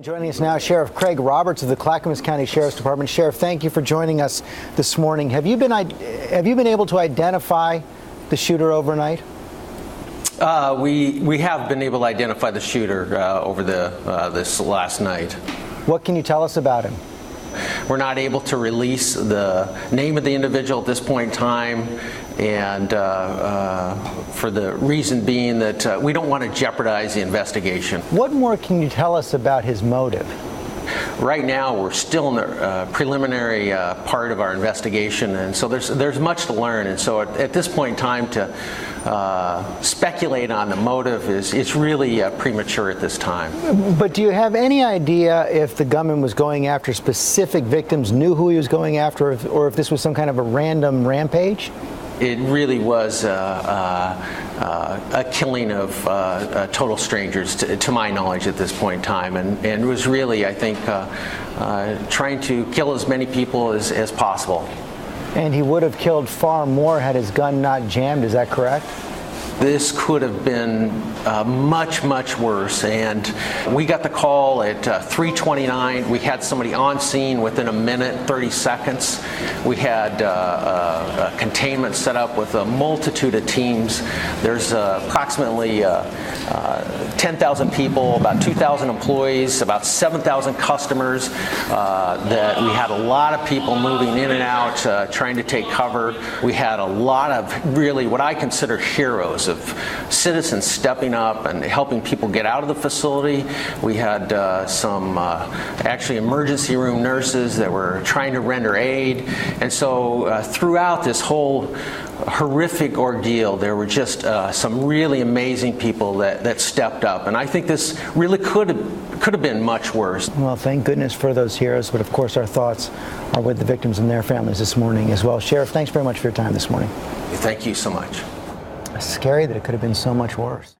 Joining us now, Sheriff Craig Roberts of the Clackamas County Sheriff's Department. Sheriff, thank you for joining us this morning. Have you been able to identify the shooter overnight? We have been able to identify the shooter over this last night. What can you tell us about him? We're not able to release the name of the individual at this point in time, and for the reason being that we don't want to jeopardize the investigation. What more can you tell us about his motive? Right now, we're still in the preliminary part of our investigation, and so there's much to learn. And so at this point in time, to speculate on the motive it's really premature at this time. But do you have any idea if the gunman was going after specific victims, knew who he was going after, or if this was some kind of a random rampage? It really was a killing of total strangers, to my knowledge, at this point in time, and it was really, I think, trying to kill as many people as possible. And he would have killed far more had his gun not jammed, is that correct? This could have been much, much worse, and we got the call at 3:29. We had somebody on scene within a minute, 30 seconds. We had a containment set up with a multitude of teams. There's approximately 10,000 people, about 2,000 employees, about 7,000 customers, that we had a lot of people moving in and out, trying to take cover. We had a lot of really what I consider heroes of citizens stepping up and helping people get out of the facility. We had some actually emergency room nurses that were trying to render aid. And so throughout this whole horrific ordeal, there were just some really amazing people that stepped up. And I think this really could have been much worse. Well, thank goodness for those heroes, but of course our thoughts are with the victims and their families this morning as well. Sheriff, thanks very much for your time this morning. Thank you so much. It's scary that it could have been so much worse.